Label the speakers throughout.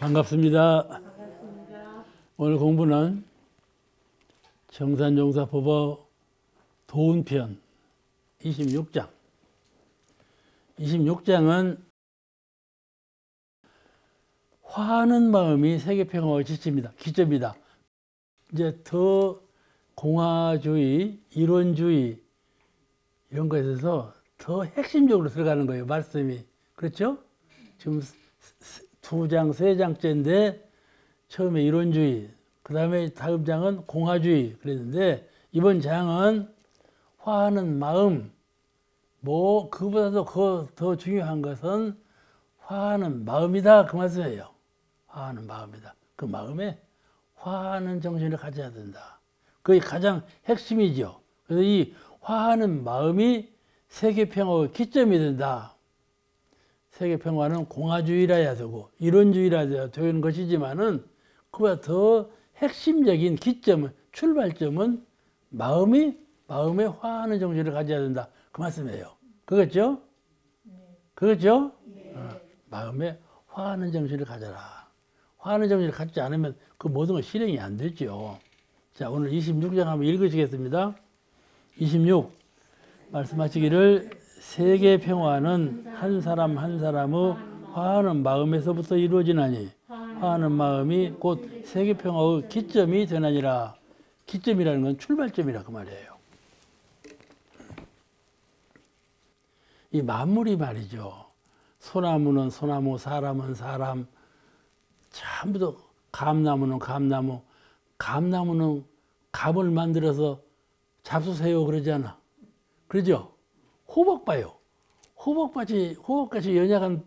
Speaker 1: 반갑습니다. 오늘 공부는 정산용사법어 도운편 26장. 26장은 화하는 마음이 세계평화의 기점이다. 이제 더 공화주의, 이론주의 이런 것에 있어서 더 핵심적으로 들어가는 거예요. 말씀이. 그렇죠? 지금 두 장, 세 장째인데 처음에 이론주의, 그 다음에 다음 장은 공화주의 그랬는데 이번 장은 화하는 마음, 그보다도 더 중요한 것은 화하는 마음이다 그 말씀이에요. 화하는 마음이다. 그 마음에 화하는 정신을 가져야 된다. 그게 가장 핵심이죠. 그래서 이 화하는 마음이 세계평화의 기점이 된다. 세계평화는 공화주의라 해야 되고 이론주의라 해야 되는 것이지만은 그보다 더 핵심적인 기점은, 출발점은 마음에 화하는 정신을 가져야 된다. 그 말씀이에요. 그렇죠? 그렇죠? 마음에 화하는 정신을 가져라. 화하는 정신을 갖지 않으면 그 모든 건 실행이 안 되죠. 자, 오늘 26장 한번 읽으시겠습니다. 26 말씀하시기를 세계평화는 한 사람 한 사람의 화하는 마음에서부터 이루어지나니 화하는 마음이 곧 세계평화의 기점이 되나니라. 기점이라는 건 출발점이라 그 말이에요. 이 만물이 말이죠. 소나무는 소나무, 사람은 사람, 전부 다 감나무는 감나무, 감나무는 감을 만들어서 잡수세요 그러잖아. 그러죠? 호박 봐요. 호박같이 연약한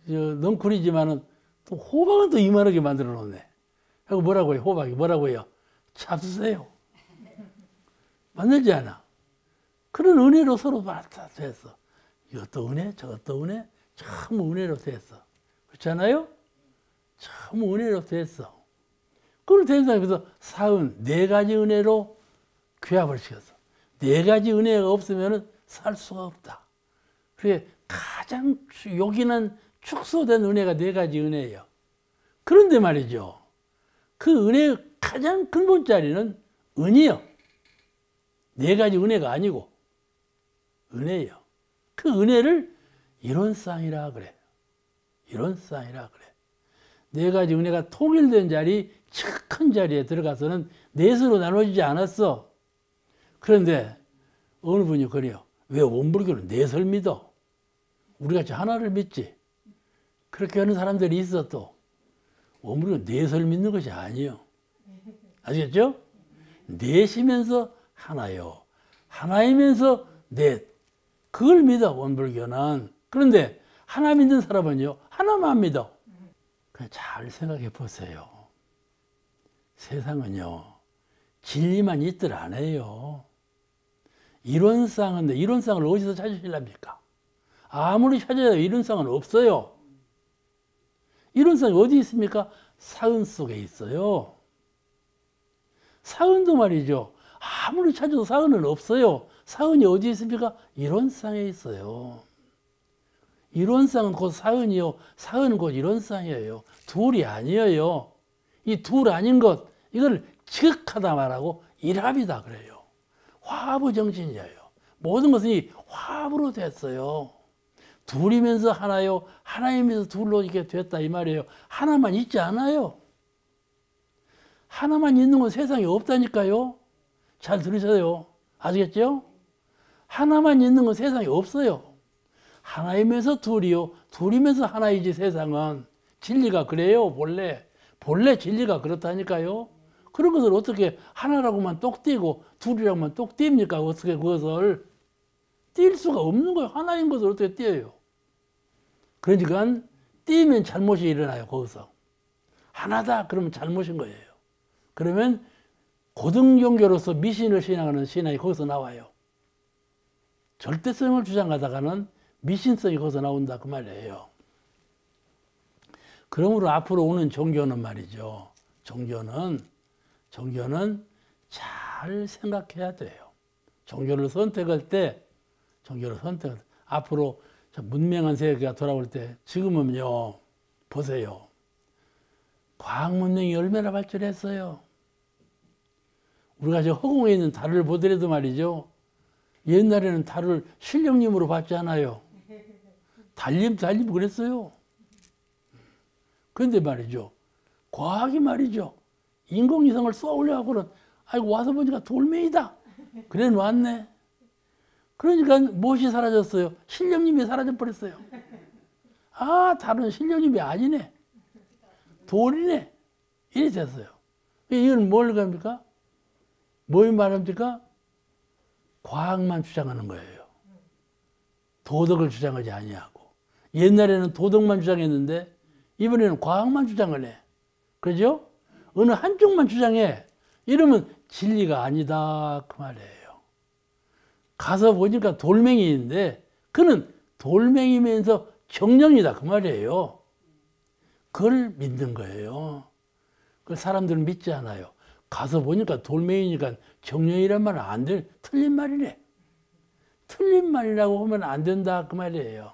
Speaker 1: 넝쿨이지만은 또 호박은 또 이만하게 만들어 놓네. 하고 뭐라고 해요? 호박이 뭐라고 해요? 잡수세요. 만들지 않아. 그런 은혜로 서로 받아 됐어. 이것도 은혜, 저것도 은혜, 참 은혜로 됐어. 그렇잖아요? 참 은혜로 됐어. 그걸 된 사람에서 사은 네 가지 은혜로 귀합을 시켰어. 네 가지 은혜가 없으면은 살 수가 없다. 그게 가장 요긴한 축소된 은혜가 네 가지 은혜예요. 그런데 말이죠. 그 은혜의 가장 근본자리는 은이요. 네 가지 은혜가 아니고 은혜예요. 그 은혜를 이론상이라 그래. 이론상이라 그래. 네 가지 은혜가 통일된 자리, 큰 자리에 들어가서는 넷으로 나눠지지 않았어. 그런데 어느 분이 그래요. 왜 원불교는 넷을 믿어? 우리같이 하나를 믿지. 그렇게 하는 사람들이 있어 또. 원불교는 넷을 믿는 것이 아니에요. 아시겠죠? 넷이면서 하나요. 하나이면서 넷. 그걸 믿어 원불교는. 그런데 하나 믿는 사람은요. 하나만 믿어. 그냥 잘 생각해 보세요. 세상은요. 진리만 있들 안 해요. 이론상은 이론상을 어디서 찾으시렵니까? 아무리 찾아도 이론상은 없어요. 이론상이 어디 있습니까? 사은 속에 있어요. 사은도 말이죠. 아무리 찾아도 사은은 없어요. 사은이 어디 있습니까? 이론상에 있어요. 이론상은 곧 사은이요. 사은은 곧 이론상이에요. 둘이 아니에요. 이 둘 아닌 것, 이걸 지극하다 말하고 일합이다 그래요. 화합의 정신이에요. 모든 것은 이 화합으로 됐어요. 둘이면서 하나요. 하나이면서 둘로 이렇게 됐다 이 말이에요. 하나만 있지 않아요. 하나만 있는 건 세상에 없다니까요. 잘 들으세요. 아시겠죠? 하나만 있는 건 세상에 없어요. 하나이면서 둘이요. 둘이면서 하나이지 세상은. 진리가 그래요. 본래 진리가 그렇다니까요. 그런 것을 어떻게 하나라고만 똑 띄고 둘이라고만 똑 띄입니까? 어떻게 그것을 띄일 수가 없는 거예요. 하나인 것을 어떻게 띄어요? 그러니까 띄면 잘못이 일어나요. 거기서. 하나다 그러면 잘못인 거예요. 그러면 고등종교로서 미신을 신앙하는 신앙이 거기서 나와요. 절대성을 주장하다가는 미신성이 거기서 나온다 그 말이에요. 그러므로 앞으로 오는 종교는 말이죠. 종교는 잘 생각해야 돼요. 종교를 선택할 때 앞으로 문명한 세계가 돌아올 때 지금은요. 보세요. 과학 문명이 얼마나 발전했어요. 우리가 저 허공에 있는 달을 보더라도 말이죠. 옛날에는 달을 실령님으로 봤지 않아요. 달님 그랬어요. 그런데 말이죠. 과학이 말이죠. 인공위성을 쏘아 올려갖고는 아이고 와서 보니까 돌멩이다. 그래 놨네. 그러니까 무엇이 사라졌어요? 신령님이 사라져버렸어요. 아, 다른 신령님이 아니네. 돌이네. 이래 됐어요. 이건 뭘 겁니까? 뭘 말합니까? 과학만 주장하는 거예요. 도덕을 주장하지 아니하고. 옛날에는 도덕만 주장했는데 이번에는 과학만 주장을 해. 그죠? 어느 한쪽만 주장해. 이러면 진리가 아니다 그 말이에요. 가서 보니까 돌멩이인데 그는 돌멩이면서 정령이다 그 말이에요. 그걸 믿는 거예요. 그 사람들은 믿지 않아요. 가서 보니까 돌멩이니까 정령이란 말은 안 돼. 틀린 말이래. 틀린 말이라고 하면 안 된다 그 말이에요.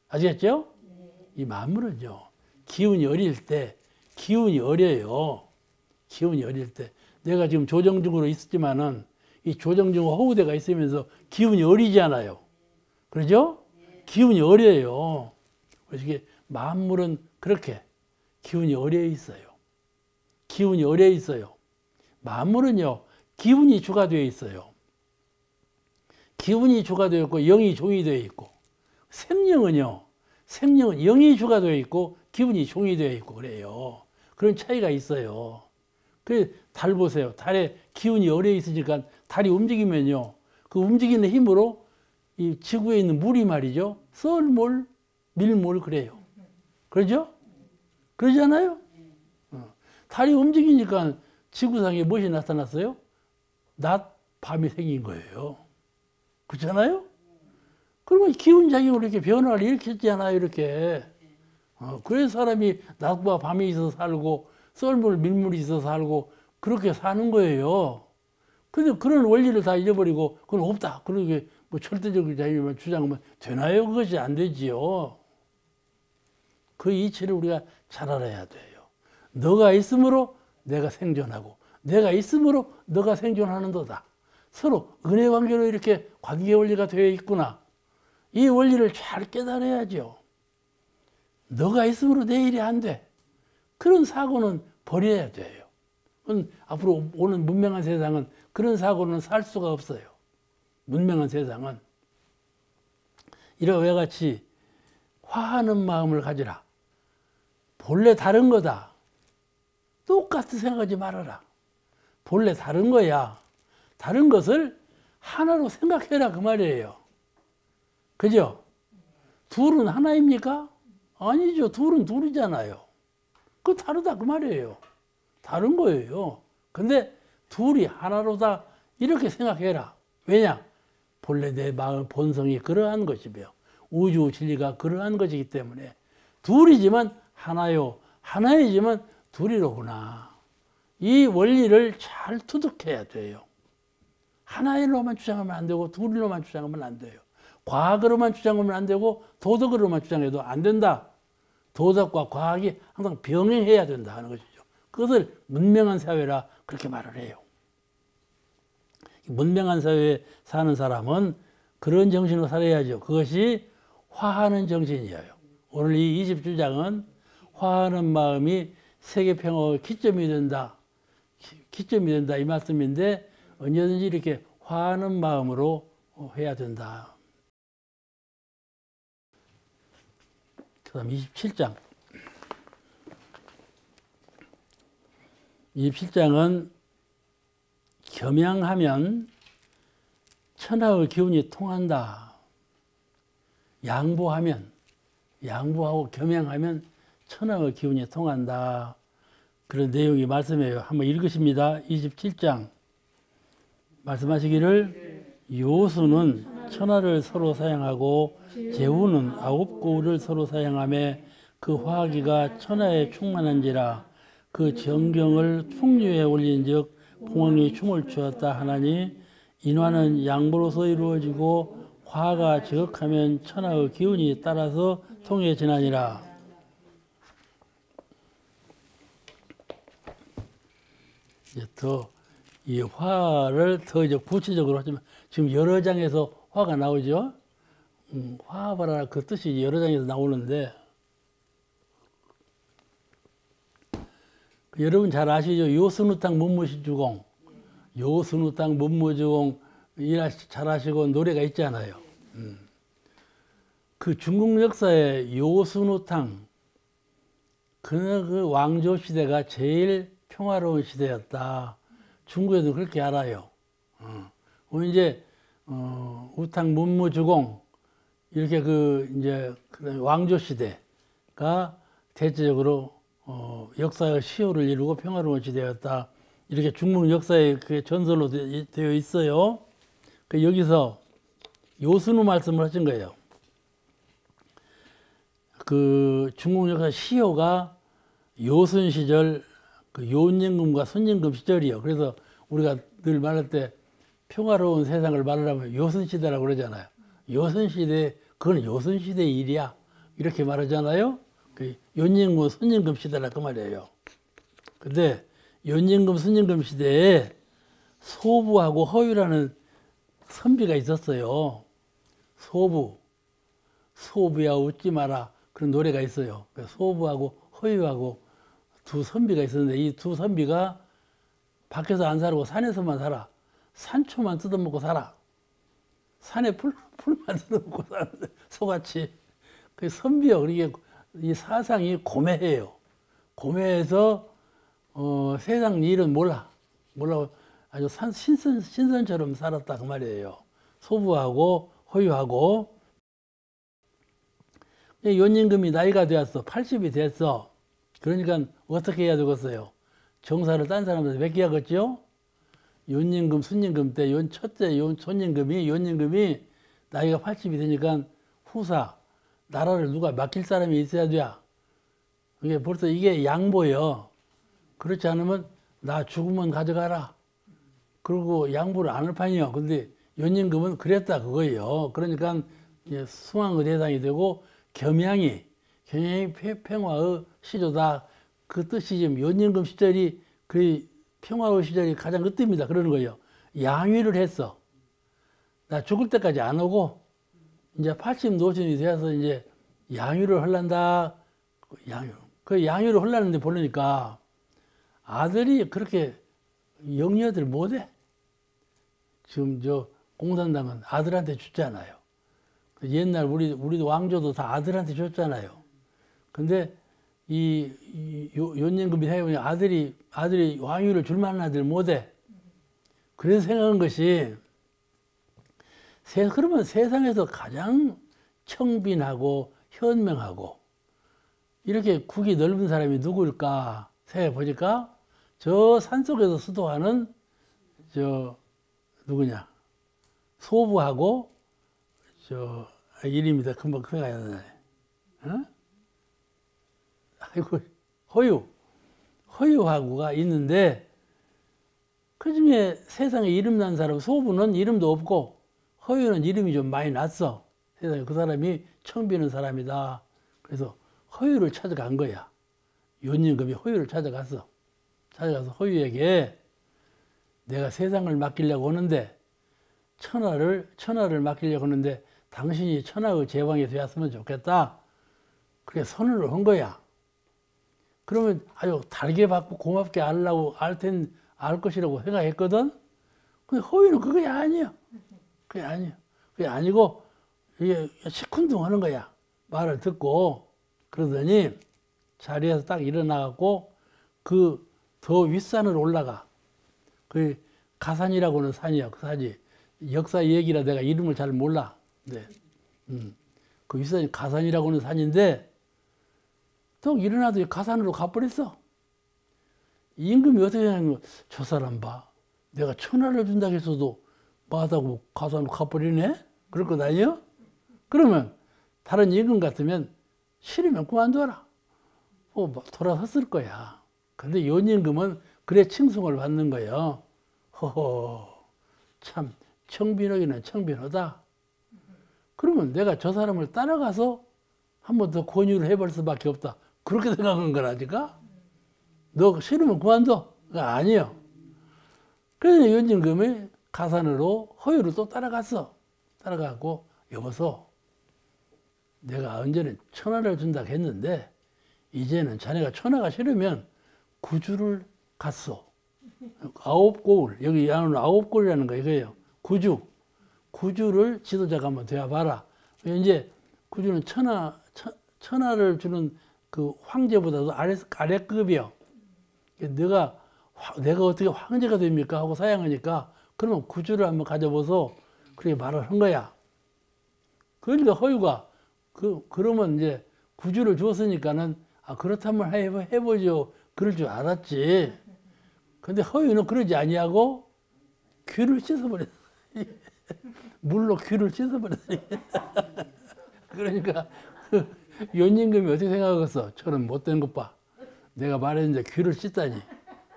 Speaker 1: 아시겠죠? 이 만물은요. 기운이 어릴 때 기운이 어려요. 기운이 어릴 때 내가 지금 조정중으로 있었지만은 이 조정중 허우대가 있으면서 기운이 어리지 않아요. 그러죠? 기운이 어려요. 그래서 이게 만물은 그렇게 기운이 어려 있어요. 기운이 어려 있어요. 만물은요, 기운이 주가 되어 있어요. 기운이 주가 되어 있고 영이 종이 되어 있고, 생명은 영이 주가 되어 있고 기운이 종이 되어 있고 그래요. 그런 차이가 있어요. 그 달 보세요. 달에 기운이 어려 있으니까 달이 움직이면요, 그 움직이는 힘으로 이 지구에 있는 물이 말이죠, 썰물, 밀물 그래요. 그러죠? 그러잖아요? 달이 움직이니까 지구상에 무엇이 나타났어요? 낮, 밤이 생긴 거예요. 그렇잖아요? 그러면 기운작용으로 이렇게 변화를 일으켰잖아요, 이렇게. 그래서 사람이 낮과 밤이 있어서 살고, 썰물, 밀물이 있어서 살고, 그렇게 사는 거예요. 근데 그런 원리를 다 잊어버리고, 그건 없다. 그렇게 뭐 절대적인 자유만 주장하면 되나요? 그것이 안 되지요. 그 이치를 우리가 잘 알아야 돼요. 너가 있으므로 내가 생존하고, 내가 있으므로 너가 생존하는도다. 서로 은혜 관계로 이렇게 관계 원리가 되어 있구나. 이 원리를 잘 깨달아야죠. 너가 있으므로 내 일이 안 돼. 그런 사고는 버려야 돼요. 앞으로 오는 문명한 세상은 그런 사고는 살 수가 없어요. 문명한 세상은. 이와 같이 화하는 마음을 가지라. 본래 다른 거다. 똑같이 생각하지 말아라. 본래 다른 거야. 다른 것을 하나로 생각해라 그 말이에요. 그죠? 둘은 하나입니까? 아니죠. 둘은 둘이잖아요. 그거 다르다 그 말이에요. 다른 거예요. 근데 둘이 하나로다 이렇게 생각해라. 왜냐? 본래 내 마음 본성이 그러한 것이며 우주 진리가 그러한 것이기 때문에 둘이지만 하나요. 하나이지만 둘이로구나. 이 원리를 잘 투득해야 돼요. 하나로만 주장하면 안 되고 둘로만 주장하면 안 돼요. 과학으로만 주장하면 안 되고 도덕으로만 주장해도 안 된다. 도덕과 과학이 항상 병행해야 된다 하는 것이죠. 그것을 문명한 사회라 그렇게 말을 해요. 문명한 사회에 사는 사람은 그런 정신으로 살아야죠. 그것이 화하는 정신이에요. 오늘 이 20주장은 화하는 마음이 세계평화의 기점이 된다. 기점이 된다 이 말씀인데 언제든지 이렇게 화하는 마음으로 해야 된다. 그 다음 27장. 27장은 겸양하면 천하의 기운이 통한다. 양보하고 겸양하면 천하의 기운이 통한다. 그런 내용이 말씀이에요. 한번 읽으십니다. 27장. 말씀하시기를 요수는 천하를 서로 사양하고 제우는 아홉고울을 서로 사양하며 그 화기가 천하에 충만한지라 그 정경을 풍류에 올린즉 풍왕이 춤을 추었다 하나니 인화는 양보로서 이루어지고 화가 지극하면 천하의 기운이 따라서 통해지나니라. 이제 더 이 화를 더 이제 구체적으로 하지만 지금 여러 장에서 화가 나오죠. 화하라 그 뜻이 여러 장에서 나오는데 여러분 잘 아시죠? 요순우탕 문무시주공, 요순우탕 문무주공 잘 아시고 노래가 있잖아요. 그 중국 역사에 요순우탕 그 왕조 시대가 제일 평화로운 시대였다. 중국에도 그렇게 알아요. 이제 우탕 문무주공 이렇게 이제 왕조 시대가 대체적으로 역사의 시효를 이루고 평화로운 시대였다. 이렇게 중국 역사에 그 전설로 되어 있어요. 여기서 요순우 말씀을 하신 거예요. 그 중국 역사 시효가 요순 시절 그 요임금과 순임금 시절이요. 그래서 우리가 늘 말할 때 평화로운 세상을 말하려면 요순 시대라고 그러잖아요. 요순 시대, 그건 요순 시대의 일이야. 이렇게 말하잖아요. 그 요임금, 순임금 시대라 그 말이에요. 근데 요임금, 순임금 시대에 소부하고 허유라는 선비가 있었어요. 소부야 웃지 마라. 그런 노래가 있어요. 소부하고 허유하고 두 선비가 있었는데 이 두 선비가 밖에서 안 살고 산에서만 살아. 산초만 뜯어먹고 살아. 산에 풀만 뜯어먹고 사는데 소같이. 그 선비요. 그러니까 이 사상이 고매해요. 고매해서 세상 일은 몰라. 아주 신선처럼 살았다 그 말이에요. 소부하고 허유하고. 요임금이 나이가 되었어. 80이 됐어. 그러니까 어떻게 해야 되겠어요? 정사를 딴 사람한테 맡겨야겠죠? 요임금, 순임금 때 첫째 요임금이 나이가 80이 되니까 후사, 나라를 누가 맡길 사람이 있어야 돼. 이게 벌써 이게 양보예요. 그렇지 않으면 나 죽으면 가져가라. 그리고 양보를 안 할 판이요. 근데 요임금은 그랬다 그거예요. 그러니까 수왕의 대상이 되고 겸양이 평화의 시조다. 그 뜻이 지금 요임금 시절이 그 평화의 시절이 가장 그 뜻입니다. 그러는 거예요. 양위를 했어. 나 죽을 때까지 안 오고 이제 80 노신이 되어서 이제 양위를 하란다. 그 양위를 하려는데 보니까 아들이 그렇게 영녀들 못해. 지금 공산당은 아들한테 줬잖아요. 옛날 우리도 왕조도 다 아들한테 줬잖아요. 근데 요임금이 해보니 아들이 왕위를 줄 만한 아들 못해. 그래서 생각한 것이 그러면 세상에서 가장 청빈하고 현명하고 이렇게 국이 넓은 사람이 누구일까 생각해 보니까 저 산속에서 수도하는 누구냐 소부하고 이름이다. 금방 생각이 안 나네. 아이고, 허유하고가 있는데, 그 중에 세상에 이름 난 사람, 소부는 이름도 없고, 허유는 이름이 좀 많이 났어. 세상에 그 사람이 청비는 사람이다. 그래서 허유를 찾아간 거야. 요임금이 허유를 찾아가서 허유에게 내가 세상을 맡기려고 하는데, 천하를 맡기려고 하는데, 당신이 천하의 제왕이 되었으면 좋겠다. 그래 선언을 한 거야. 그러면 아주 달게 받고 고맙게 알 것이라고 생각했거든. 근데 허위는 그게 아니야. 그게 아니고 이게 시큰둥하는 거야. 말을 듣고 그러더니 자리에서 딱 일어나갖고 그 더 윗산으로 올라가. 그 가산이라고는 산이야. 그 산이 역사 얘기라 내가 이름을 잘 몰라. 네. 그 윗산이 가산이라고는 산인데 또 일어나도 가산으로 가버렸어. 임금이 어떻게 하냐면 저 사람 봐. 내가 천하를 준다고 했어도 마다고 가산으로 가버리네? 그럴 것 아니요? 그러면 다른 임금 같으면 싫으면 그만둬라. 돌아섰을 거야. 근데 요임금은 그래 칭송을 받는 거예요. 허허, 참 청빈하기는 청빈하다. 그러면 내가 저 사람을 따라가서 한 번 더 권유를 해볼 수밖에 없다. 그렇게 생각한 거라니까? 너 싫으면 그만둬. 그거 아니에요. 그래서 연진금이 가산으로 허유로 또 따라갔어. 따라가고 여보소 내가 언제는 1,000원을 준다고 했는데 이제는 자네가 1,000원가 싫으면 구주를 갔어. 9골 여기 양은 9골이라는 거 이거예요. 구주를 지도자가 한번 되어봐라. 이제 구주는 천하를 주는 그 황제보다도 아래급이요. 내가 어떻게 황제가 됩니까? 하고 사양하니까 그러면 구주를 한번 가져보소. 그렇게 말을 한 거야. 그러니까 허유가 그러면 이제 구주를 주었으니까는 그렇다면 해보죠. 그럴 줄 알았지. 근데 허유는 그러지 아니하고 귀를 씻어버렸어. 물로 귀를 씻어버렸어. 그러니까 연임금이 어떻게 생각하겠어? 저런 못된 것 봐. 내가 말했는데 귀를 씻다니.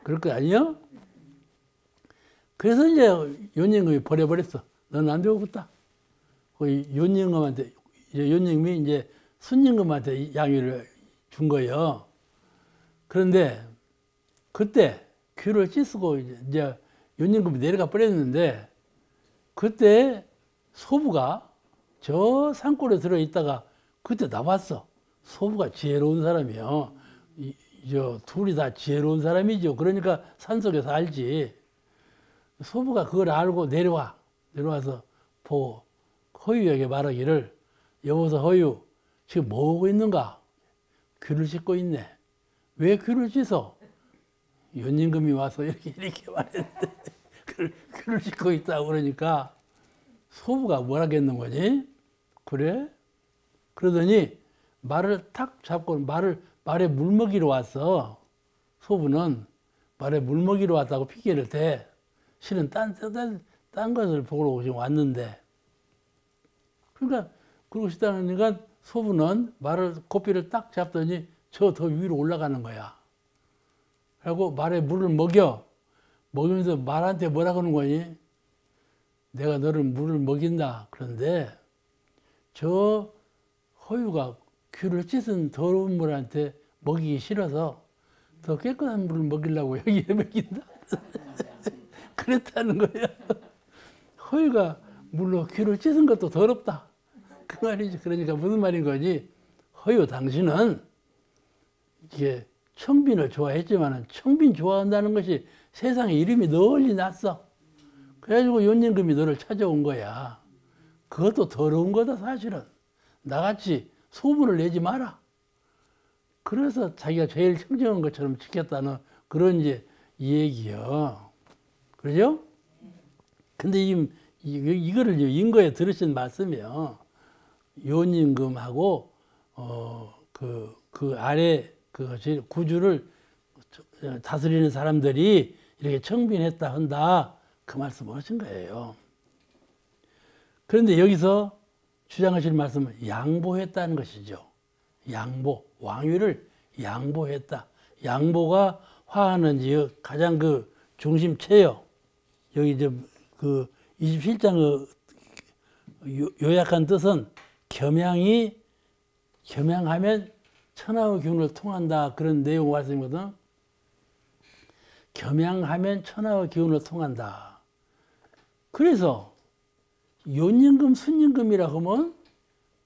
Speaker 1: 그럴 거 아니야? 그래서 이제 연임금이 버려버렸어. 너는 안 되겠다. 연임금한테 연임금이 이제 순임금한테 양위를 준 거예요. 그런데 그때 귀를 씻고 이제 연임금이 내려가 버렸는데 그때 소부가 저 산골에 들어있다가 그때 나왔어. 소부가 지혜로운 사람이요. 둘이 다 지혜로운 사람이죠. 그러니까 산속에서 알지. 소부가 그걸 알고 내려와서 보고 허유에게 말하기를 여보서 허유 지금 뭐 하고 있는가? 귀를 씻고 있네. 왜 귀를 씻어? 연임금이 와서 이렇게 말했는데 귀를 씻고 있다고 그러니까 소부가 뭐라겠는 거니? 그래? 그러더니 말을 탁 잡고 말에 물먹이러 왔어. 소부는 말에 물먹이러 왔다고 핑계를 대. 실은 딴 것을 보러 지금 왔는데. 그러니까 그러고 싶다니까 소부는 고삐를 딱 잡더니 저 더 위로 올라가는 거야. 그리고 말에 물을 먹이면서 말한테 뭐라 그러는 거니? 내가 너를 물을 먹인다. 그런데 저 허유가 귀를 씻은 더러운 물한테 먹이기 싫어서 더 깨끗한 물을 먹이려고 여기에 먹인다. 그랬다는 거야. 허유가 물로 귀를 씻은 것도 더럽다. 그 말이지. 그러니까 무슨 말인 거니? 허유 당신은 이게 청빈을 좋아했지만 청빈 좋아한다는 것이 세상에 이름이 널리 났어. 그래가지고 연임금이 너를 찾아온 거야. 그것도 더러운 거다 사실은. 나같이 소문을 내지 마라. 그래서 자기가 제일 청정한 것처럼 지켰다는 그런 이제 이 얘기요. 그러죠? 근데 이거를 인거에 들으신 말씀이요. 연임금하고 그 아래 구주를 다스리는 사람들이 이렇게 청빈했다 한다. 그 말씀을 하신 거예요. 그런데 여기서 주장하실 말씀은 양보했다는 것이죠. 양보, 왕위를 양보했다. 양보가 화하는 가장 그 중심체요. 여기 이제 그 27장 요약한 뜻은 겸양하면 천하의 기운을 통한다. 그런 내용 말씀이거든. 겸양하면 천하의 기운을 통한다. 그래서 연임금, 순임금이라고 하면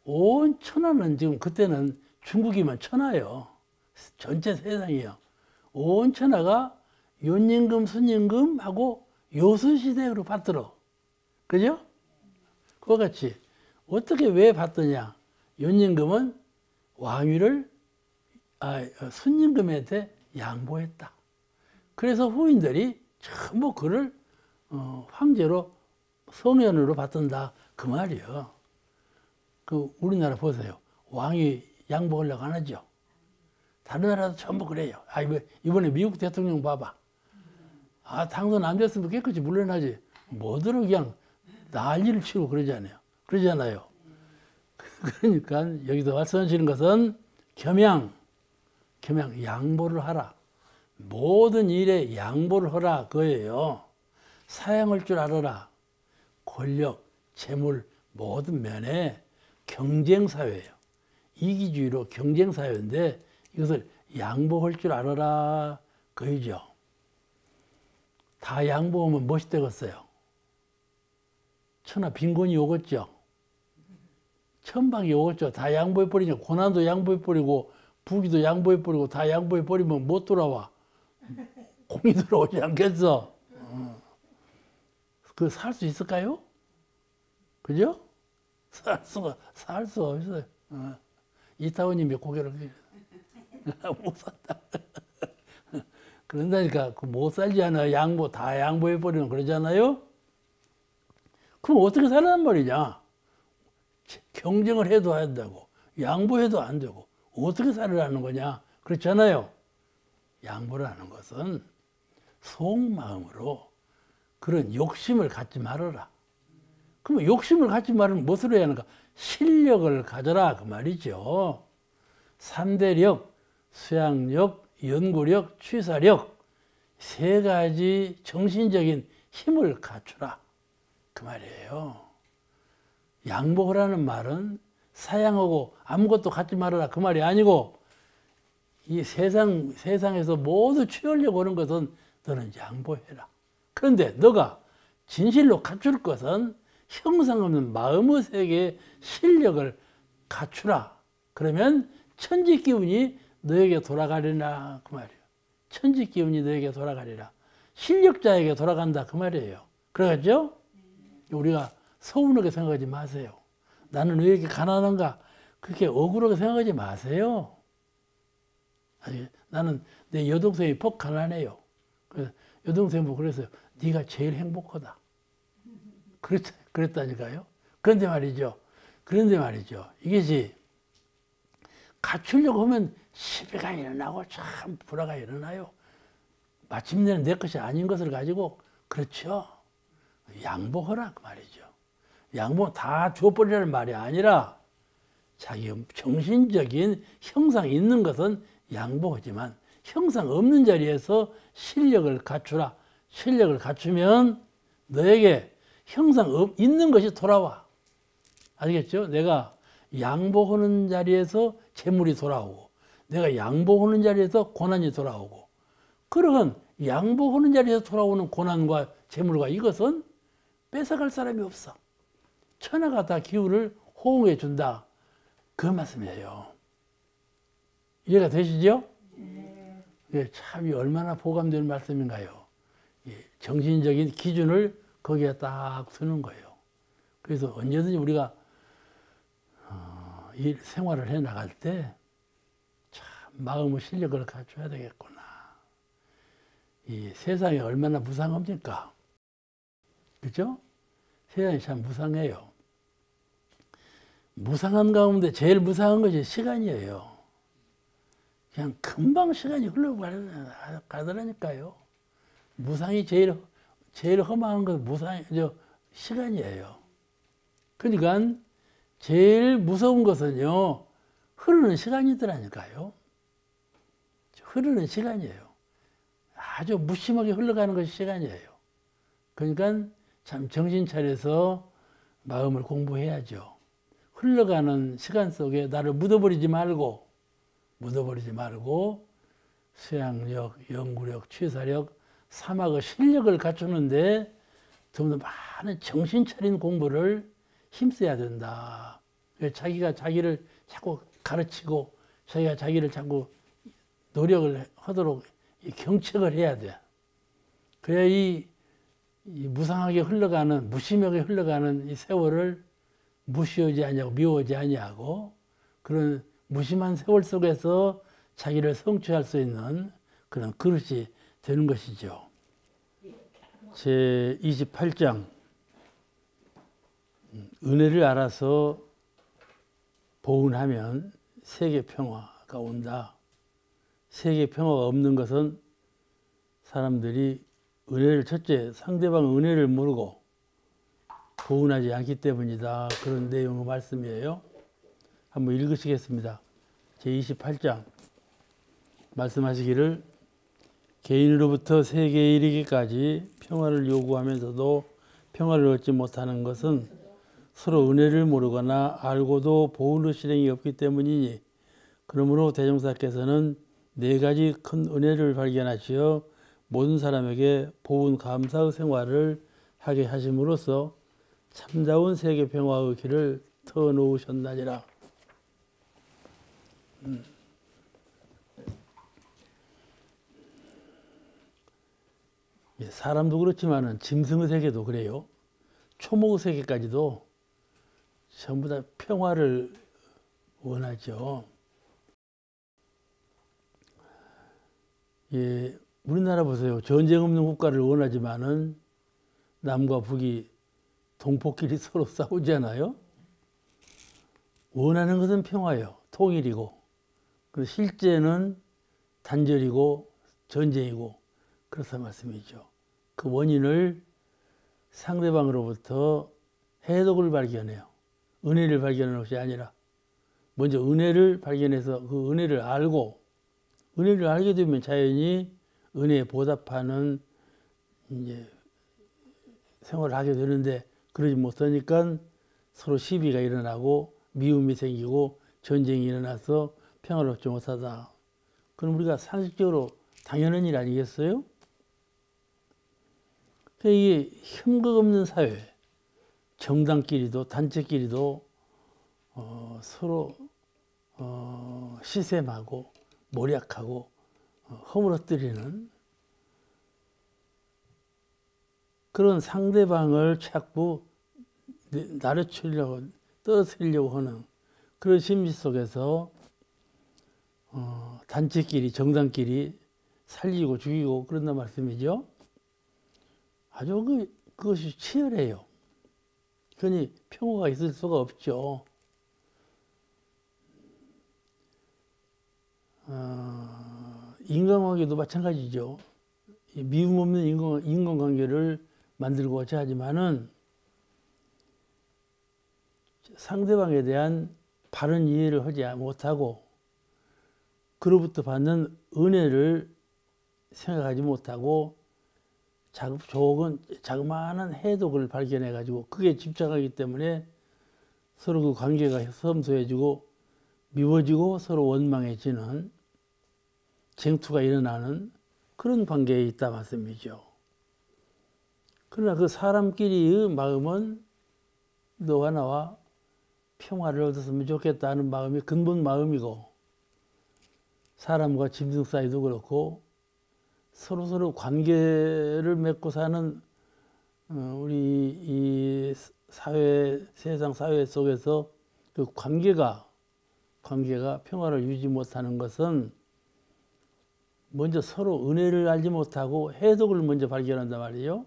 Speaker 1: 온 천하는 지금 그때는 중국이면 천하예요. 전체 세상이요. 온 천하가 연임금, 순임금하고 요수시대로 받들어. 그죠? 그와 같이 어떻게 왜 받더냐? 연임금은 왕위를 순임금한테 양보했다. 그래서 후인들이 전부 그를 황제로 성현으로 받든다. 그 말이요. 그 우리나라 보세요. 왕이 양보하려고 안 하죠. 다른 나라도 전부 그래요. 이번에 미국 대통령 봐봐. 당선 안 됐으면 깨끗이 물러나지. 뭐들어 그냥 난리를 치고 그러잖아요. 그러니까 여기서 말씀하시는 것은 겸양, 양보를 하라. 모든 일에 양보를 하라 그거예요. 사양할 줄 알아라. 권력, 재물 모든 면에 경쟁사회예요. 이기주의로 경쟁사회인데 이것을 양보할 줄 알아라 그거죠. 다 양보하면 무엇이 되겠어요? 천하 빈곤이 오겠죠. 천박이 오겠죠. 다 양보해버리냐. 고난도 양보해버리고 부귀도 양보해버리고 다 양보해버리면 못 돌아와. 공이 들어오지 않겠어. 그 살 수 있을까요? 그죠? 살 수 없어요. 이타원님이 고개를 못 산다. 그런다니까 그 못 살잖아. 양보 다 양보해버리면 그러잖아요. 그럼 어떻게 살란 말이냐? 경쟁을 해도 안 되고 양보해도 안 되고 어떻게 살으라는 거냐? 그렇잖아요. 양보라는 것은 속마음으로 그런 욕심을 갖지 말아라. 그럼 욕심을 갖지 말으면 무엇을 해야 하는가? 실력을 가져라 그 말이죠. 3대력, 수양력, 연구력, 취사력 세 가지 정신적인 힘을 갖추라 그 말이에요. 양보하라는 말은 사양하고 아무것도 갖지 말아라 그 말이 아니고 이 세상에서 모두 취하려고 하는 것은 너는 양보해라. 그런데 너가 진실로 갖출 것은 형상 없는 마음의 세계의 실력을 갖추라. 그러면 천지 기운이 너에게 돌아가리라 그 말이에요. 천지 기운이 너에게 돌아가리라. 실력자에게 돌아간다 그 말이에요. 그러겠죠? 우리가 서운하게 생각하지 마세요. 나는 왜 이렇게 가난한가? 그렇게 억울하게 생각하지 마세요. 아니, 나는 내 여동생이 퍽 가난해요. 그래서 여동생이 뭐 그랬어요. 네가 제일 행복하다. 그랬다니까요. 그런데 말이죠. 이것이 갖추려고 하면 시비가 일어나고 참 불화가 일어나요. 마침내는 내 것이 아닌 것을 가지고 그렇죠. 양보하라 그 말이죠. 양보 다 줘버리라는 말이 아니라 자기 정신적인 형상이 있는 것은 양보하지만 형상 없는 자리에서 실력을 갖추라. 실력을 갖추면 너에게 형상 있는 것이 돌아와. 아시겠죠? 내가 양보하는 자리에서 재물이 돌아오고 내가 양보하는 자리에서 고난이 돌아오고 그러한 양보하는 자리에서 돌아오는 고난과 재물과 이것은 뺏어갈 사람이 없어. 천하가 다 기운을 호응해 준다. 그 말씀이에요. 이해가 되시죠? 네. 참 얼마나 보감되는 말씀인가요? 정신적인 기준을 거기에 딱 두는 거예요. 그래서 언제든지 우리가 이 생활을 해 나갈 때 참 마음의 실력을 갖춰야 되겠구나. 이 세상이 얼마나 무상합니까? 그죠? 세상이 참 무상해요. 무상한 가운데 제일 무상한 것이 시간이에요. 그냥 금방 시간이 흘러가더라니까요. 무상이 제일 험한 건 시간이에요. 그러니까 제일 무서운 것은요, 흐르는 시간이더라니까요. 흐르는 시간이에요. 아주 무심하게 흘러가는 것이 시간이에요. 그러니까 참 정신 차려서 마음을 공부해야죠. 흘러가는 시간 속에 나를 묻어버리지 말고 수양력, 연구력, 취사력, 사막의 실력을 갖추는데 좀 더 많은 정신 차린 공부를 힘써야 된다. 자기가 자기를 자꾸 가르치고 자기가 자기를 자꾸 노력을 하도록 경책을 해야 돼. 그래야 이 무상하게 흘러가는, 무심하게 흘러가는 이 세월을 무시하지 아니하고 미워하지 아니하고 그런 무심한 세월 속에서 자기를 성취할 수 있는 그런 그릇이 되는 것이죠. 제 28장 은혜를 알아서 보은하면 세계 평화가 온다. 세계 평화가 없는 것은 사람들이 은혜를 첫째 상대방 은혜를 모르고 보은하지 않기 때문이다. 그런 내용의 말씀이에요. 한번 읽으시겠습니다. 제 28장 말씀하시기를 개인으로부터 세계에 이르기까지 평화를 요구하면서도 평화를 얻지 못하는 것은 서로 은혜를 모르거나 알고도 보은의 실행이 없기 때문이니 그러므로 대종사께서는 네 가지 큰 은혜를 발견하시어 모든 사람에게 보은 감사의 생활을 하게 하심으로써 참다운 세계 평화의 길을 터놓으셨나니라. 사람도 그렇지만은 짐승의 세계도 그래요. 초목의 세계까지도 전부 다 평화를 원하죠. 예, 우리나라 보세요. 전쟁 없는 국가를 원하지만은 남과 북이 동포끼리 서로 싸우잖아요. 원하는 것은 평화예요. 통일이고. 그런데 실제는 단절이고 전쟁이고 그렇다 말씀이죠. 그 원인을 상대방으로부터 해독을 발견해요. 은혜를 발견하는 것이 아니라 먼저 은혜를 발견해서 그 은혜를 알고 은혜를 알게 되면 자연히 은혜에 보답하는 이제 생활을 하게 되는데 그러지 못하니까 서로 시비가 일어나고 미움이 생기고 전쟁이 일어나서 평화롭지 못하다. 그럼 우리가 상식적으로 당연한 일 아니겠어요? 이게 흠각 없는 사회, 정당끼리도 단체끼리도 서로 시샘하고 모략하고 허물어뜨리는 그런 상대방을 자꾸 나르치려고 떨어뜨리려고 하는 그런 심리 속에서 단체끼리 정당끼리 살리고 죽이고 그런단 말씀이죠. 아주 그것이 치열해요. 그러니 평화가 있을 수가 없죠. 인간관계도 마찬가지죠. 미움 없는 인간관계를 만들고자 하지만은 상대방에 대한 바른 이해를 하지 못하고 그로부터 받는 은혜를 생각하지 못하고 자그마한 해독을 발견해 가지고 그게 집착하기 때문에 서로 그 관계가 섬소해지고 미워지고 서로 원망해지는 쟁투가 일어나는 그런 관계에 있다 말씀이죠. 그러나 그 사람끼리의 마음은 너와 나와 평화를 얻었으면 좋겠다는 마음이 근본 마음이고 사람과 짐승 사이도 그렇고 서로 관계를 맺고 사는 우리 이 세상 사회 속에서 그 관계가 평화를 유지 못하는 것은 먼저 서로 은혜를 알지 못하고 해독을 먼저 발견한단 말이에요.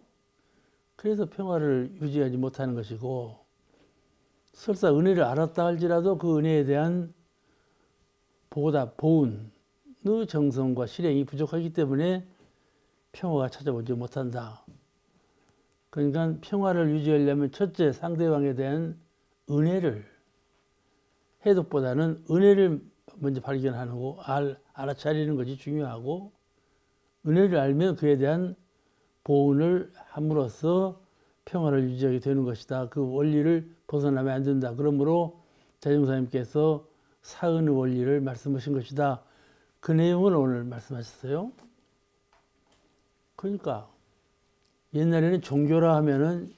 Speaker 1: 그래서 평화를 유지하지 못하는 것이고 설사 은혜를 알았다 할지라도 그 은혜에 대한 보답, 보은의 정성과 실행이 부족하기 때문에 평화가 찾아오지 못한다. 그러니까 평화를 유지하려면 첫째 상대방에 대한 은혜를 해독보다는 은혜를 먼저 발견하고 알아차리는 것이 중요하고 은혜를 알면 그에 대한 보은을 함으로써 평화를 유지하게 되는 것이다. 그 원리를 벗어나면 안 된다. 그러므로 대종사님께서 사은의 원리를 말씀하신 것이다. 그 내용을 오늘 말씀하셨어요. 그러니까 옛날에는 종교라 하면은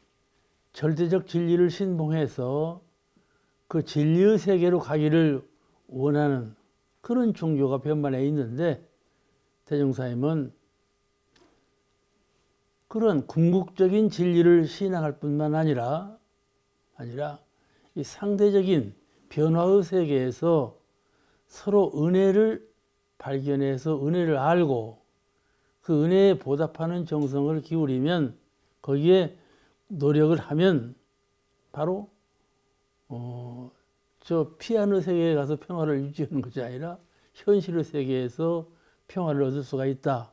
Speaker 1: 절대적 진리를 신봉해서 그 진리의 세계로 가기를 원하는 그런 종교가 변만해 있는데 대종사님은 그런 궁극적인 진리를 신앙할 뿐만 아니라 이 상대적인 변화의 세계에서 서로 은혜를 발견해서 은혜를 알고 그 은혜에 보답하는 정성을 기울이면 거기에 노력을 하면 바로 저 피아노 세계에 가서 평화를 유지하는 것이 아니라 현실의 세계에서 평화를 얻을 수가 있다.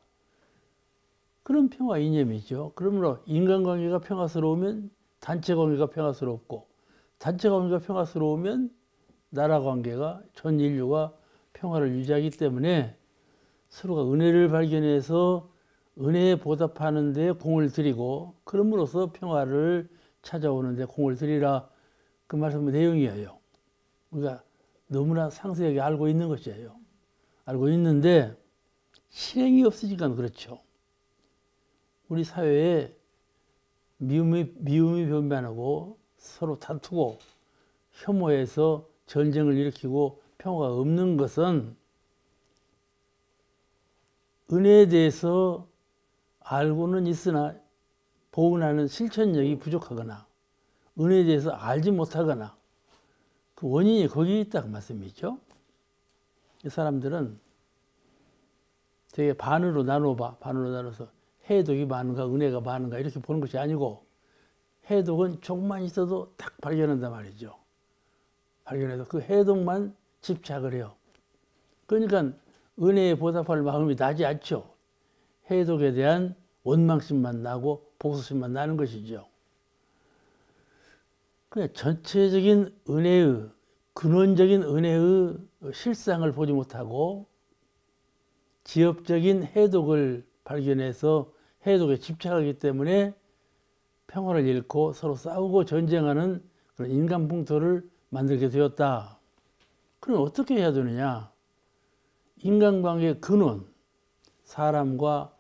Speaker 1: 그런 평화 이념이죠. 그러므로 인간관계가 평화스러우면 단체관계가 평화스럽고 단체관계가 평화스러우면 나라관계가 전 인류가 평화를 유지하기 때문에 서로가 은혜를 발견해서 은혜에 보답하는 데 공을 들이고 그럼으로써 평화를 찾아오는 데 공을 들이라 그 말씀의 내용이에요. 우리가 너무나 상세하게 알고 있는 것이에요. 알고 있는데 실행이 없으니까 그렇죠. 우리 사회에 미움이 변변하고 서로 다투고 혐오해서 전쟁을 일으키고 평화가 없는 것은 은혜에 대해서 알고는 있으나 보은하는 실천력이 부족하거나 은혜에 대해서 알지 못하거나 그 원인이 거기에 있다고 말씀이죠. 이 사람들은 되게 반으로 나눠서 해독이 많은가 은혜가 많은가 이렇게 보는 것이 아니고 해독은 조금만 있어도 딱 발견한단 말이죠. 발견해서 그 해독만 집착을 해요. 그러니까 은혜에 보답할 마음이 나지 않죠. 해독에 대한 원망심만 나고 복수심만 나는 것이죠. 그냥 전체적인 은혜의 근원적인 은혜의 실상을 보지 못하고 지엽적인 해독을 발견해서 해독에 집착하기 때문에 평화를 잃고 서로 싸우고 전쟁하는 그런 인간 풍토를 만들게 되었다. 그럼 어떻게 해야 되느냐? 인간관계의 근원, 사람과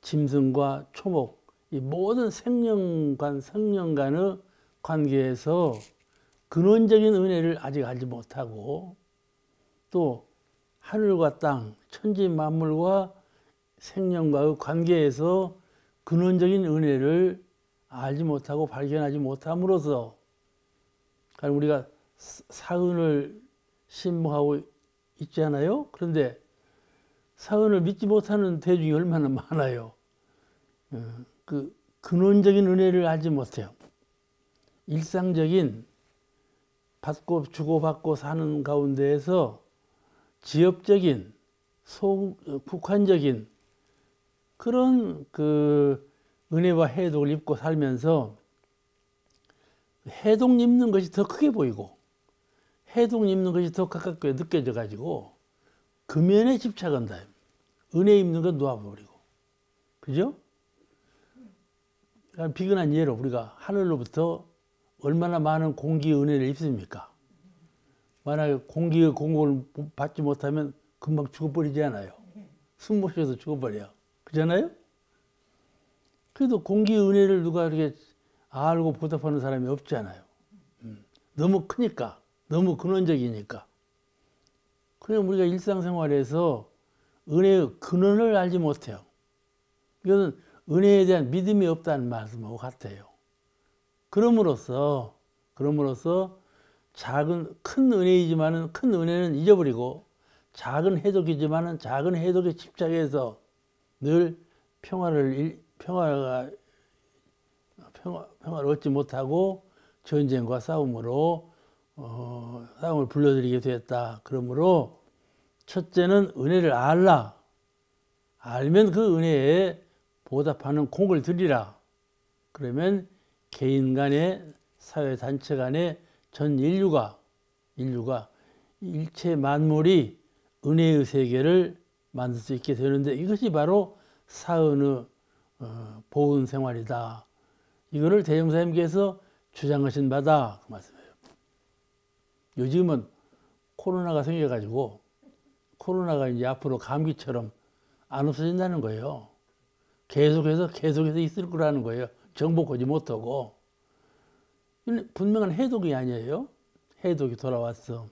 Speaker 1: 짐승과 초목, 이 모든 생명간의 관계에서 근원적인 은혜를 아직 알지 못하고 또 하늘과 땅, 천지 만물과 생명과의 관계에서 근원적인 은혜를 알지 못하고 발견하지 못함으로써 우리가 사은을 신봉하고 있잖아요. 그런데 사은을 믿지 못하는 대중이 얼마나 많아요. 그 근원적인 은혜를 알지 못해요. 일상적인 받고 주고받고 사는 가운데에서 지엽적인 국한적인 그런 그 은혜와 해독을 입고 살면서 해독 입는 것이 더 크게 보이고 해독 입는 것이 더 가깝게 느껴져 가지고 금연에 집착한다. 은혜 입는 건 놓아버리고. 그죠? 비근한 예로 우리가 하늘로부터 얼마나 많은 공기의 은혜를 입습니까? 만약에 공기의 공급을 받지 못하면 금방 죽어버리지 않아요. 숨 못 쉬어서 죽어버려요. 그렇잖아요? 그래도 공기의 은혜를 누가 이렇게 알고 보답하는 사람이 없잖아요. 너무 크니까, 너무 근원적이니까. 그냥 우리가 일상생활에서 은혜의 근원을 알지 못해요. 이것은 은혜에 대한 믿음이 없다는 말씀하고 같아요. 그럼으로써 큰 은혜이지만은 큰 은혜는 잊어버리고 작은 해독이지만은 작은 해독에 집착해서 늘 평화를 얻지 못하고 전쟁과 싸움으로 싸움을 불러들이게 되었다. 그러므로 첫째는 은혜를 알면 그 은혜에 보답하는 공을 들이라. 그러면 개인 간에 사회 단체 간에 전 인류가 일체 만물이 은혜의 세계를 만들 수 있게 되는데 이것이 바로 사은의 보은 생활이다. 이거를 대종사님께서 주장하신 바다 그 말씀이에요. 요즘은 코로나가 생겨가지고 코로나가 이제 앞으로 감기처럼 안 없어진다는 거예요. 계속해서 있을 거라는 거예요. 정복하지 못하고. 분명한 해독이 아니에요. 해독이 돌아왔어.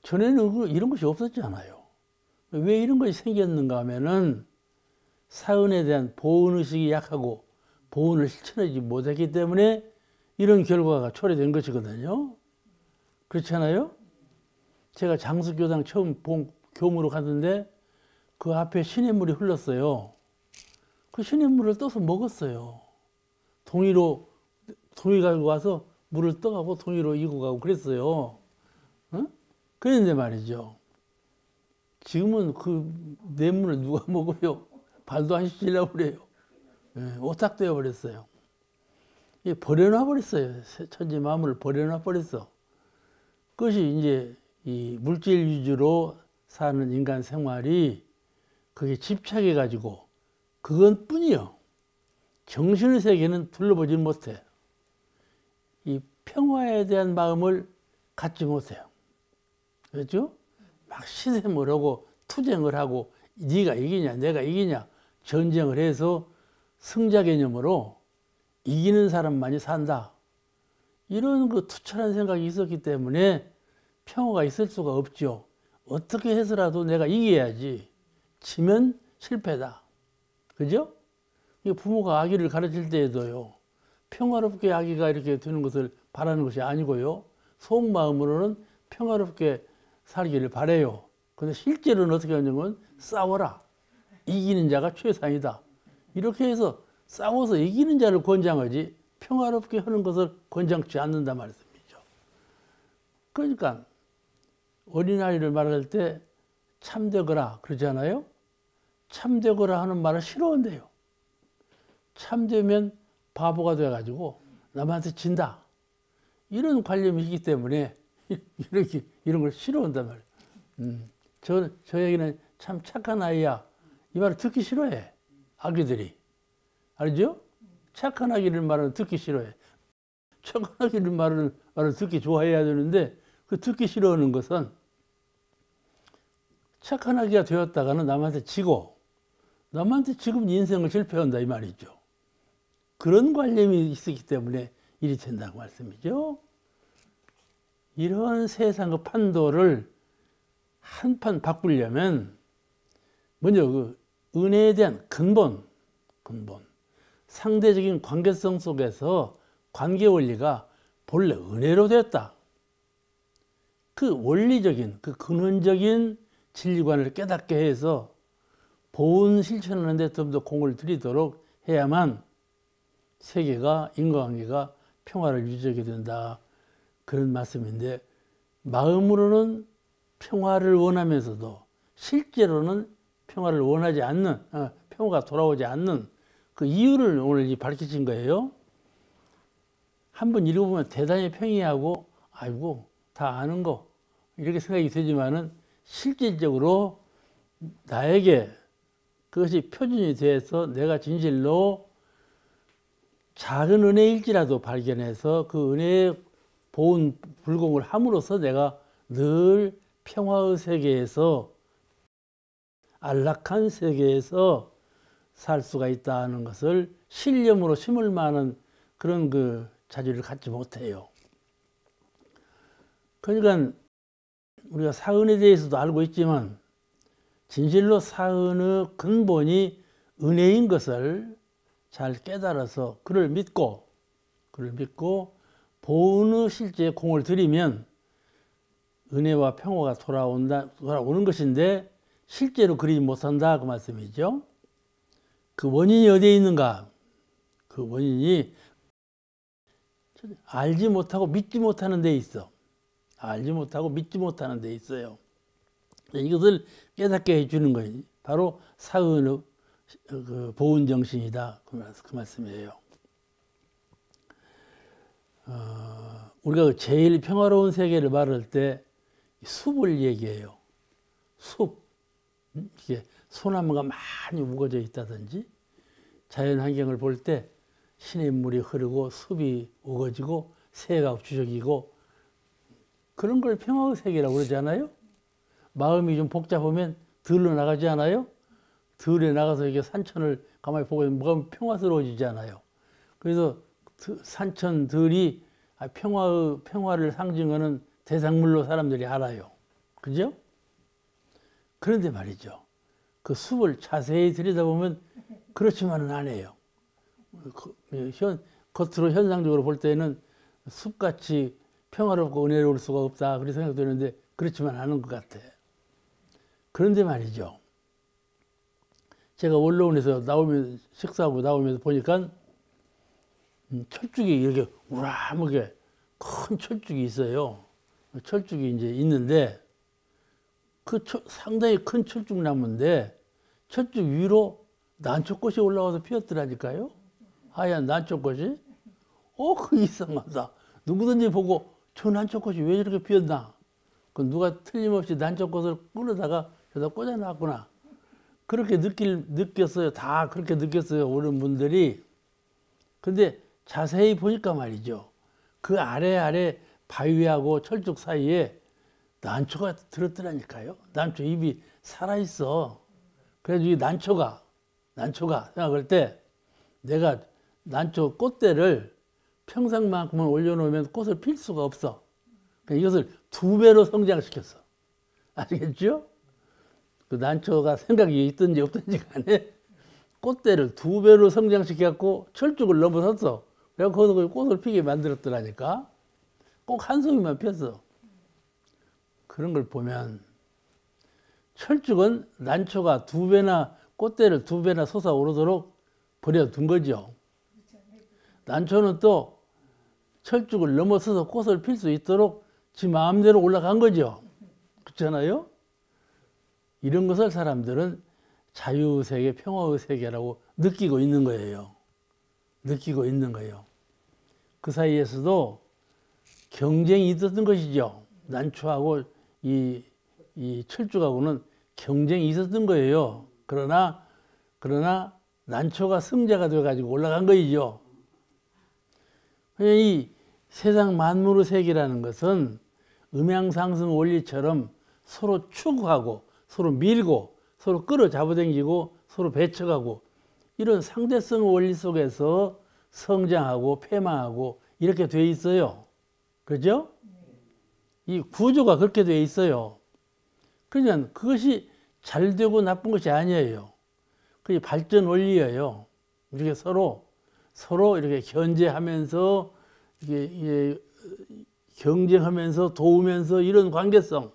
Speaker 1: 전에는 이런 것이 없었잖아요. 왜 이런 것이 생겼는가 하면은 사은에 대한 보은의식이 약하고 보은을 실천하지 못했기 때문에 이런 결과가 초래된 것이거든요. 그렇잖아요? 제가 장수교당 처음 교무로 갔는데 그 앞에 시냇물이 흘렀어요. 그 시냇물을 떠서 먹었어요. 동이 가지고 와서 물을 떠가고 동이로 이고 가고 그랬어요. 그랬는데 말이죠. 지금은 그 냇물을 누가 먹어요? 발도 안 씻으려고 그래요. 오탁되어 버렸어요. 버려놔 버렸어요. 천지 만물을 버려놔 버렸어. 그것이 이제 이 물질 위주로 사는 인간 생활이 그게 집착해 가지고 그건 뿐이요. 정신의 세계는 둘러보지 못해. 이 평화에 대한 마음을 갖지 못해요. 그렇죠? 막 시샘을 하고 투쟁을 하고 네가 이기냐 내가 이기냐 전쟁을 해서 승자 개념으로 이기는 사람만이 산다. 이런 그 투철한 생각이 있었기 때문에 평화가 있을 수가 없죠. 어떻게 해서라도 내가 이겨야지. 지면 실패다. 그죠? 부모가 아기를 가르칠 때에도요. 평화롭게 아기가 이렇게 되는 것을 바라는 것이 아니고요. 속마음으로는 평화롭게 살기를 바라요. 근데 실제로는 어떻게 하냐면 싸워라. 이기는 자가 최상이다. 이렇게 해서 싸워서 이기는 자를 권장하지 평화롭게 하는 것을 권장치 않는다 말씀이죠. 그러니까 어린아이를 말할 때 참되거라 그러잖아요. 참되거라 하는 말을 싫어한대요. 참되면 바보가 돼가지고 남한테 진다. 이런 관념이 있기 때문에 이런 걸 싫어한단 말이에요. 저에게는 참 착한 아이야. 이 말을 듣기 싫어해. 아기들이. 알죠? 착한 아기를 말은 듣기 싫어해. 착한 아기를 말은 듣기 좋아해야 되는데 그 듣기 싫어하는 것은 착한 아기가 되었다가는 남한테 지고 남한테 지금 인생을 실패한다 이 말이죠. 그런 관념이 있었기 때문에 일이 된다고 말씀이죠. 이런 세상의 판도를 한판 바꾸려면 먼저 그 은혜에 대한 근본 상대적인 관계성 속에서 관계 원리가 본래 은혜로 됐다. 그 원리적인 그 근원적인 진리관을 깨닫게 해서 보온 실천하는 데 좀 더 공을 들이도록 해야만 세계가 인과관계가 평화를 유지하게 된다. 그런 말씀인데 마음으로는 평화를 원하면서도 실제로는 평화를 원하지 않는 평화가 돌아오지 않는 그 이유를 오늘 밝히신 거예요. 한번 읽어보면 대단히 평이하고 아이고 다 아는 거 이렇게 생각이 되지만은 실질적으로 나에게 그것이 표준이 돼서 내가 진실로 작은 은혜일지라도 발견해서 그 은혜의 보온 불공을 함으로써 내가 늘 평화의 세계에서 안락한 세계에서 살 수가 있다는 것을 신념으로 심을 만한 그런 그 자질을 갖지 못해요. 그러니까 우리가 사은에 대해서도 알고 있지만 진실로 사은의 근본이 은혜인 것을 잘 깨달아서 그를 믿고 보은의 실제에 공을 들이면 은혜와 평화가 돌아오는 것인데 실제로 그러지 못한다 그 말씀이죠. 그 원인이 어디에 있는가? 그 원인이 알지 못하고 믿지 못하는 데 있어. 알지 못하고 믿지 못하는 데 있어요. 이것을 깨닫게 해주는 거예요. 바로 사은의 그 보은 정신이다 그 말씀이에요. 우리가 제일 평화로운 세계를 말할 때 숲을 얘기해요. 숲. 이게 소나무가 많이 우거져 있다든지 자연 환경을 볼 때 시냇물이 흐르고 숲이 우거지고 새가 주저기고 그런 걸 평화의 세계라고 그러잖아요. 마음이 좀 복잡하면 들러 나가지 않아요? 들에 나가서 이렇게 산천을 가만히 보고 있으면 마음이 평화스러워지잖아요. 그래서 산천들이 평화를 상징하는 대상물로 사람들이 알아요. 그죠? 그런데 말이죠. 그 숲을 자세히 들여다보면 그렇지만은 않아요. 겉으로 현상적으로 볼 때는 숲같이 평화롭고 은혜로울 수가 없다. 그렇게 생각되는데 그렇지만 않은 것 같아. 그런데 말이죠. 제가 원로원에서 식사하고 나오면서 보니까 철쭉이 이렇게 우람하게 큰 철쭉이 있어요. 철쭉이 이제 있는데 그 상당히 큰 철쭉나무인데 철쭉 위로 난초꽃이 올라와서 피었더라니까요. 하얀 난초꽃이. 그 이상하다. 누구든지 보고 저 난초꽃이 왜 저렇게 피었나. 그 누가 틀림없이 난초꽃을 끌어다가 저기다 꽂아놨구나. 그렇게 느꼈어요. 다 그렇게 느꼈어요. 오는 분들이. 근데 자세히 보니까 말이죠. 그 아래 바위하고 철쭉 사이에 난초가 들었더라니까요. 난초 잎이 살아있어. 그래서 이 난초가 생각할 때 내가 난초 꽃대를 평상만큼은 올려놓으면 꽃을 필 수가 없어. 그러니까 이것을 2배로 성장시켰어. 아시겠죠? 그 난초가 생각이 있든지 없든지 간에 꽃대를 2배로 성장시켜갖고 철쭉을 넘어섰어. 그래서 거기서 꽃을 피게 만들었더라니까. 꼭 한 송이만 폈어. 그런 걸 보면 철쭉은 난초가 2배나 꽃대를 2배나 솟아오르도록 버려둔 거죠. 난초는 또 철쭉을 넘어서서 꽃을 필 수 있도록 지 마음대로 올라간 거죠. 그렇잖아요? 이런 것을 사람들은 자유의 세계, 평화의 세계라고 느끼고 있는 거예요. 느끼고 있는 거예요. 그 사이에서도 경쟁이 있었던 것이죠. 난초하고 이 철쭉하고는 경쟁이 있었던 거예요. 그러나 난초가 승자가 되어가지고 올라간 거이죠. 이 세상 만물의 세계라는 것은 음양상승 원리처럼 서로 추구하고 서로 밀고 서로 끌어잡아당기고 서로 배척하고 이런 상대성 원리 속에서 성장하고 폐망하고 이렇게 돼 있어요. 그죠? 이 구조가 그렇게 돼 있어요. 그러니까 그것이 잘 되고 나쁜 것이 아니에요. 그게 발전 원리예요. 이렇게 서로 이렇게 견제하면서 이게 경쟁하면서 도우면서 이런 관계성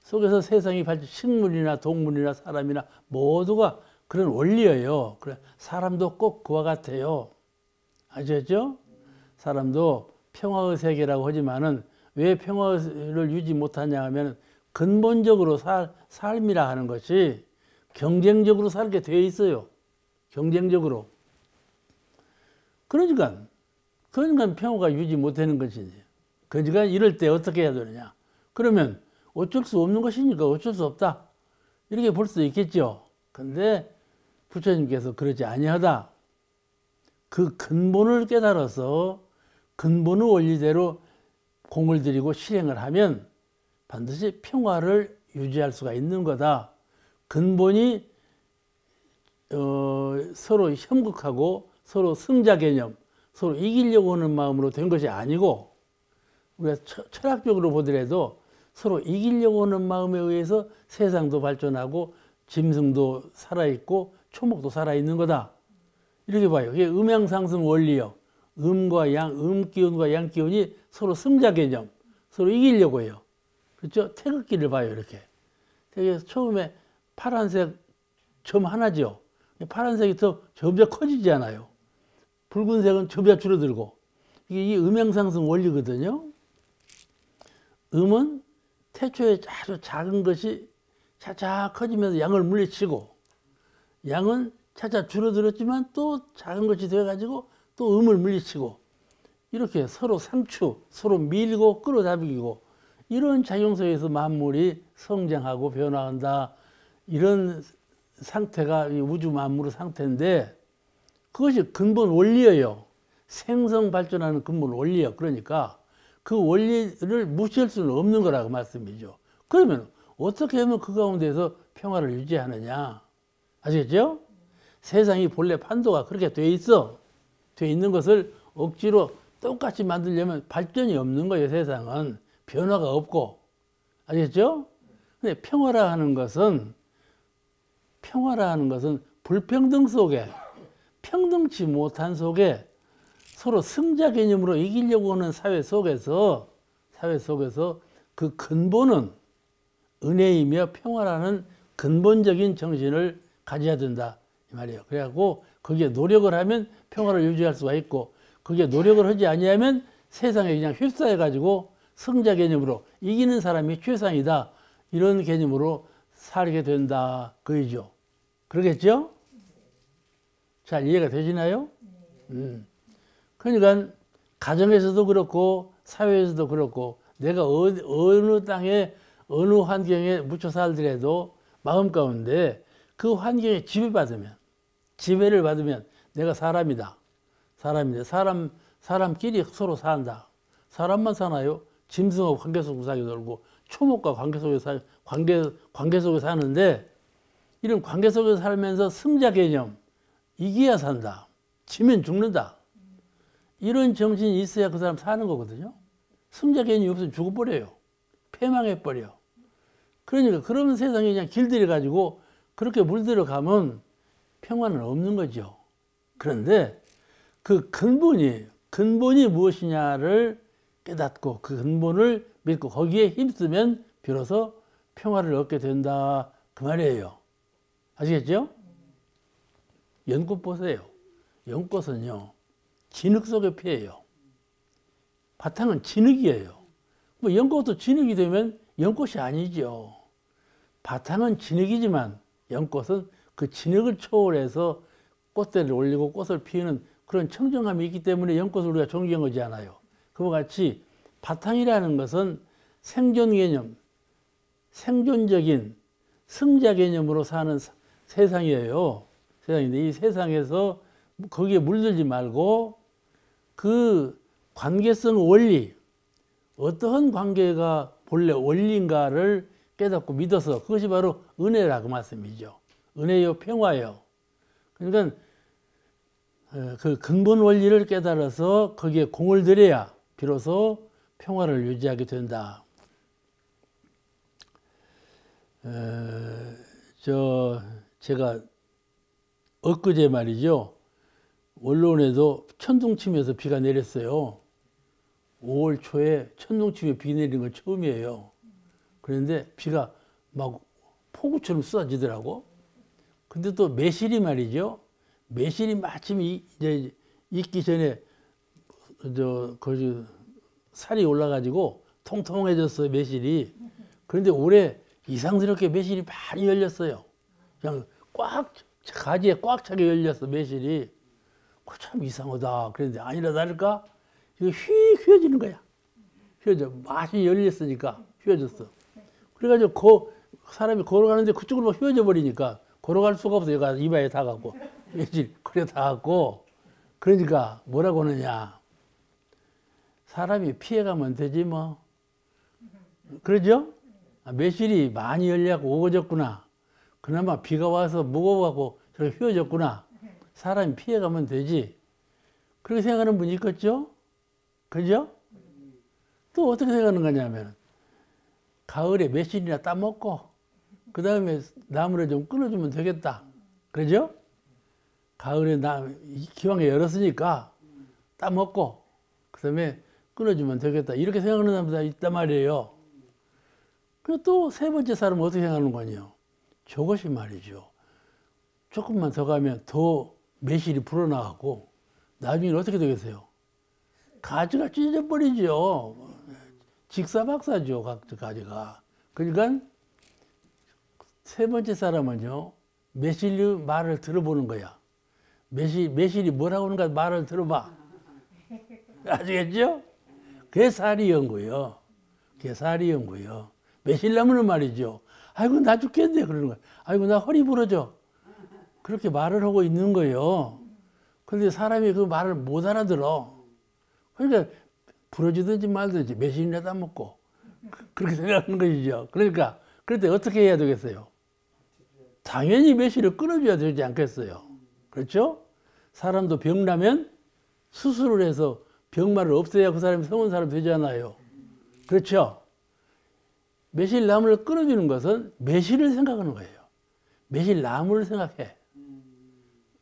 Speaker 1: 속에서 세상이 발전, 식물이나 동물이나 사람이나 모두가 그런 원리예요. 그래, 사람도 꼭 그와 같아요. 아시겠죠? 사람도 평화의 세계라고 하지만은 왜 평화를 유지 못하냐 하면 근본적으로 삶이라 하는 것이 경쟁적으로 살게 되어 있어요. 경쟁적으로. 그러니까 평화가 유지 못하는 것이지. 그러니까 이럴 때 어떻게 해야 되느냐. 그러면 어쩔 수 없는 것이니까 어쩔 수 없다. 이렇게 볼 수 있겠죠. 근데 부처님께서 그러지 아니하다. 그 근본을 깨달아서 근본의 원리대로 공을 들이고 실행을 하면 반드시 평화를 유지할 수가 있는 거다. 근본이 서로 협극하고 서로 승자 개념, 서로 이기려고 하는 마음으로 된 것이 아니고 우리가 철학적으로 보더라도 서로 이기려고 하는 마음에 의해서 세상도 발전하고 짐승도 살아있고 초목도 살아있는 거다. 이렇게 봐요. 이게 음양상승 원리요. 음과 양, 음기운과 양기운이 서로 승자 개념, 서로 이기려고 해요. 그렇죠? 태극기를 봐요. 이렇게. 되게 처음에 파란색 점 하나죠. 파란색이 더 점점 커지지 않아요. 붉은색은 점점 줄어들고. 이게 이 음양상승 원리거든요. 음은 태초에 아주 작은 것이 차차 커지면서 양을 물리치고, 양은 차차 줄어들었지만 또 작은 것이 되어가지고 또 음을 물리치고, 이렇게 서로 상추, 서로 밀고 끌어잡이고, 이런 작용 속에서 만물이 성장하고 변화한다. 이런 상태가 우주 만물의 상태인데, 그것이 근본 원리예요. 생성 발전하는 근본 원리예요. 그러니까 그 원리를 무시할 수는 없는 거라고 말씀이죠. 그러면 어떻게 하면 그 가운데서 평화를 유지하느냐. 아시겠죠? 세상이 본래 판도가 그렇게 돼 있어. 돼 있는 것을 억지로 똑같이 만들려면 발전이 없는 거예요. 세상은. 변화가 없고. 아시겠죠? 근데 평화라 하는 것은 불평등 속에, 평등치 못한 속에 서로 승자 개념으로 이기려고 하는 사회 속에서 그 근본은 은혜이며 평화라는 근본적인 정신을 가져야 된다. 이 말이에요. 그래갖고 거기에 노력을 하면 평화를 유지할 수가 있고, 거기에 노력을 하지 아니하면 세상에 그냥 휩싸여가지고 승자 개념으로 이기는 사람이 최상이다. 이런 개념으로 살게 된다. 그이죠. 그러겠죠? 잘 이해가 되시나요? 그러니까 가정에서도 그렇고 사회에서도 그렇고 내가 어느 땅에 어느 환경에 묻혀 살더라도 마음 가운데 그 환경에 지배를 받으면 내가 사람이다. 사람끼리 서로 산다. 사람만 사나요? 짐승하고 관계 속에서 살게 놀고 초목과 관계 속에 사는데 이런 관계 속에서 살면서 승자 개념, 이겨야 산다, 지면 죽는다, 이런 정신이 있어야 그 사람 사는 거거든요. 승자 개념이 없으면 죽어버려요. 패망해버려. 그러니까 그런 세상에 그냥 길들여가지고 그렇게 물들어가면 평화는 없는 거죠. 그런데 그 근본이 무엇이냐를 깨닫고 그 근본을 믿고 거기에 힘쓰면 비로소 평화를 얻게 된다, 그 말이에요. 아시겠죠? 연꽃 보세요. 연꽃은요, 진흙 속에 피어요. 바탕은 진흙이에요. 뭐 연꽃도 진흙이 되면 연꽃이 아니죠. 바탕은 진흙이지만 연꽃은 그 진흙을 초월해서 꽃대를 올리고 꽃을 피우는 그런 청정함이 있기 때문에 연꽃을 우리가 존경하지 않아요. 그와 같이 바탕이라는 것은 생존 개념, 생존적인 승자 개념으로 사는 세상이에요. 세상인데 이 세상에서 거기에 물들지 말고 그 관계성 원리, 어떠한 관계가 본래 원리인가를 깨닫고 믿어서 그것이 바로 은혜라고 말씀이죠. 은혜요, 평화요. 그러니까 그 근본 원리를 깨달아서 거기에 공을 들여야 비로소 평화를 유지하게 된다. 제가 엊그제 말이죠. 원론에도 천둥치면서 비가 내렸어요. 5월 초에 천둥치며 비 내리는 건 처음이에요. 그런데 비가 막 폭우처럼 쏟아지더라고. 근데 또 매실이 말이죠. 매실이 마침 이제 익기 전에 거기 살이 올라가지고 통통해졌어요, 매실이. 그런데 올해 이상스럽게 매실이 많이 열렸어요. 그냥 가지에 꽉 차게 열렸어, 매실이. 참 이상하다. 그런데 아니라 다를까? 이거 휘어지는 거야. 휘어져. 맛이 열렸으니까 휘어졌어. 그래가지고 사람이 걸어가는데 그쪽으로 막 휘어져 버리니까 걸어갈 수가 없어. 얘가 이마에 닿아갖고. 매실, 그래 닿았고. 그러니까 뭐라고 하느냐. 사람이 피해가면 되지 뭐. 그러죠? 매실이 많이 열려갖고 오거졌구나. 그나마 비가 와서 무거워갖고 저렇게 휘어졌구나. 사람이 피해가면 되지. 그렇게 생각하는 분이 있겠죠? 그죠? 또 어떻게 생각하는 거냐면 가을에 매실이나 따먹고 그 다음에 나무를 좀 끊어주면 되겠다. 그러죠? 가을에 기왕에 열었으니까 따먹고 그 다음에 끊어주면 되겠다. 이렇게 생각하는 사람도 있단 말이에요. 그리고 또 세 번째 사람은 어떻게 생각하는 거냐. 저것이 말이죠. 조금만 더 가면 더 매실이 불어나가고 나중에 어떻게 되겠어요? 가지가 찢어져 버리죠. 직사박사죠, 가지가. 그러니까 세 번째 사람은요, 매실의 말을 들어보는 거야. 매실이 뭐라고 하는가 말을 들어봐. 아시겠죠? 그게 사리 연구요. 그게 사리 연구요. 매실나무는 말이죠. 아이고, 나 죽겠네. 그러는 거야. 아이고, 나 허리 부러져. 그렇게 말을 하고 있는 거예요. 그런데 사람이 그 말을 못 알아들어. 그러니까 부러지든지 말든지 매실이나 따먹고 그렇게 생각하는 것이죠. 그러니까 그럴 때 어떻게 해야 되겠어요? 당연히 매실을 끊어줘야 되지 않겠어요? 그렇죠? 사람도 병나면 수술을 해서 병마를 없애야 그 사람이 성한 사람 되잖아요. 그렇죠? 매실나무를 끊어주는 것은 매실을 생각하는 거예요. 매실나무를 생각해.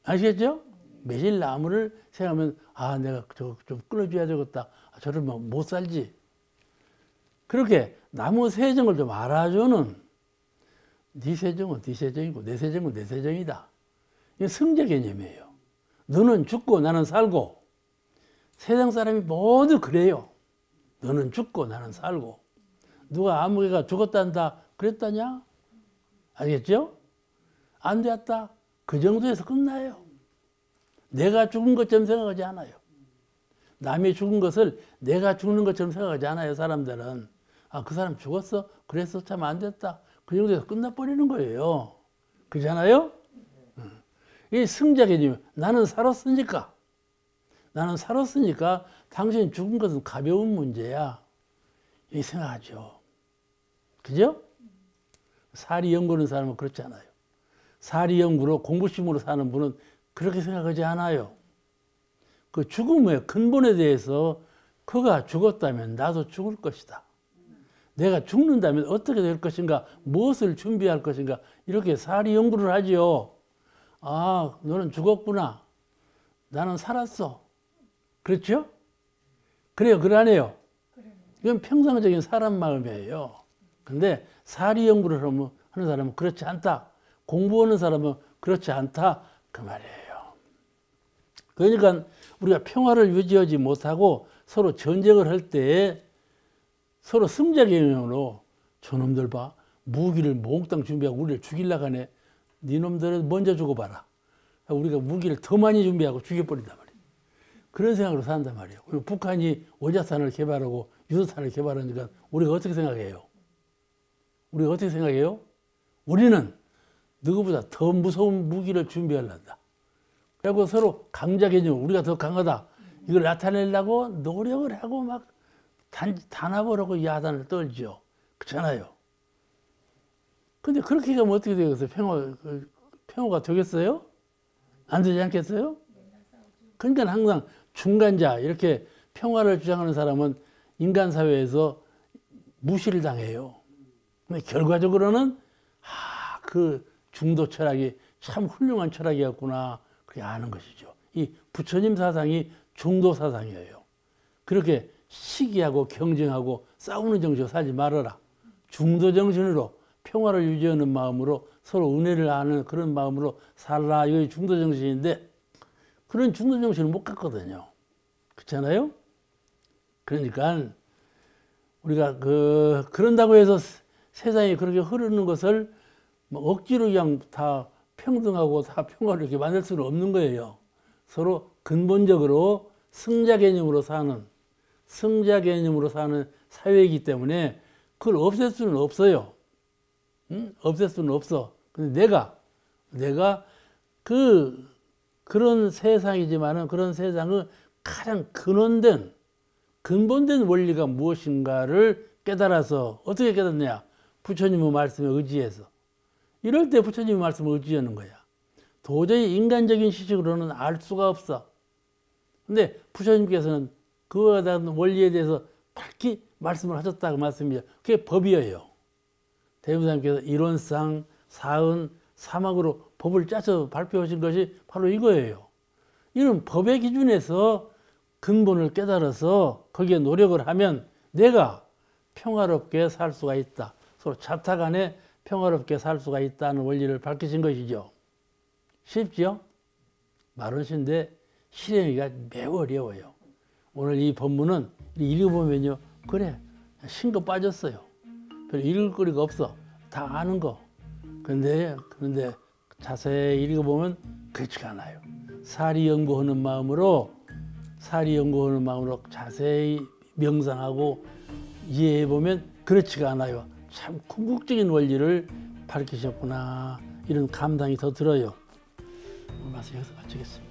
Speaker 1: 아시겠죠? 매실나무를 생각하면 아, 내가 좀 끊어줘야 되겠다. 저러면 못 살지. 그렇게 나무 세정을 좀 알아주는 네 세정은 네 세정이고 내 세정은 내 세정이다. 이게 승자 개념이에요. 너는 죽고 나는 살고. 세상 사람이 모두 그래요. 너는 죽고 나는 살고. 누가 아무개가 죽었단다 그랬다냐? 알겠죠? 안 되었다. 그 정도에서 끝나요. 내가 죽은 것처럼 생각하지 않아요. 남이 죽은 것을 내가 죽는 것처럼 생각하지 않아요. 사람들은. 아, 그 사람 죽었어? 그래서 참 안 됐다. 그 정도에서 끝나버리는 거예요. 그렇잖아요? 이 승자 개념. 나는 살았으니까. 나는 살았으니까 당신이 죽은 것은 가벼운 문제야. 이 생각하죠. 그죠? 살이 연구하는 사람은 그렇지 않아요. 사리 연구로 공부심으로 사는 분은 그렇게 생각하지 않아요. 그 죽음의 근본에 대해서 그가 죽었다면 나도 죽을 것이다. 내가 죽는다면 어떻게 될 것인가, 무엇을 준비할 것인가, 이렇게 사리 연구를 하지요. 아, 너는 죽었구나. 나는 살았어. 그렇죠? 그래요, 그러네요. 이건 평상적인 사람 마음이에요. 근데 사리 연구를 하는 사람은 그렇지 않다. 공부하는 사람은 그렇지 않다. 그 말이에요. 그러니까 우리가 평화를 유지하지 못하고 서로 전쟁을 할 때 서로 승자 개념으로 저놈들 봐. 무기를 몽땅 준비하고 우리를 죽이려고 하네. 니놈들은 먼저 죽어봐라. 우리가 무기를 더 많이 준비하고 죽여버린단 말이에요. 그런 생각으로 산단 말이에요. 그리고 북한이 원자탄을 개발하고 유도탄을 개발하니까 우리가 어떻게 생각해요? 우리가 어떻게 생각해요? 우리는 누구보다 더 무서운 무기를 준비하려다. 그리고 서로 강자 개념, 우리가 더 강하다. 이걸 나타내려고 노력을 하고 막 단합을 하고 야단을 떨죠. 그렇잖아요. 근데 그렇게 가면 어떻게 되겠어요? 평화가 되겠어요? 안 되지 않겠어요? 그러니까 항상 중간자, 이렇게 평화를 주장하는 사람은 인간 사회에서 무시를 당해요. 근데 결과적으로는 그 중도 철학이 참 훌륭한 철학이었구나, 그렇게 아는 것이죠. 이 부처님 사상이 중도 사상이에요. 그렇게 시기하고 경쟁하고 싸우는 정신으로 살지 말아라. 중도 정신으로 평화를 유지하는 마음으로 서로 은혜를 하는 그런 마음으로 살라. 이게 중도 정신인데 그런 중도 정신을 못 갖거든요. 그렇잖아요? 그러니까 우리가 그런다고 해서 세상이 그렇게 흐르는 것을 뭐 억지로 그냥 다 평등하고 다 평화를 이렇게 만들 수는 없는 거예요. 서로 근본적으로 승자 개념으로 사는 사회이기 때문에 그걸 없앨 수는 없어요. 응? 없앨 수는 없어. 근데 내가 그런 세상이지만은 그런 세상의 가장 근본된 원리가 무엇인가를 깨달아서 어떻게 깨닫냐? 부처님의 말씀에 의지해서. 이럴 때 부처님의 말씀을 의지하는 거야. 도저히 인간적인 지식으로는 알 수가 없어. 근데 부처님께서는 그거에 대한 원리에 대해서 밝히 말씀을 하셨다고 말씀이죠. 그게 법이에요. 대부사님께서 이론상 사은 사막으로 법을 짜서 발표하신 것이 바로 이거예요. 이런 법의 기준에서 근본을 깨달아서 거기에 노력을 하면 내가 평화롭게 살 수가 있다. 서로 자타 간에 평화롭게 살 수가 있다는 원리를 밝히신 것이죠. 쉽죠? 말은 쉽은데 실행하기가 매우 어려워요. 오늘 이 본문은 읽어보면요. 그래, 신거 빠졌어요. 별로 읽을 거리가 없어. 다 아는 거. 그런데 자세히 읽어보면 그렇지가 않아요. 사리 연구하는 마음으로 자세히 명상하고 이해해보면 그렇지가 않아요. 참 궁극적인 원리를 밝히셨구나. 이런 감당이 더 들어요. 오늘 말씀 여기서 마치겠습니다.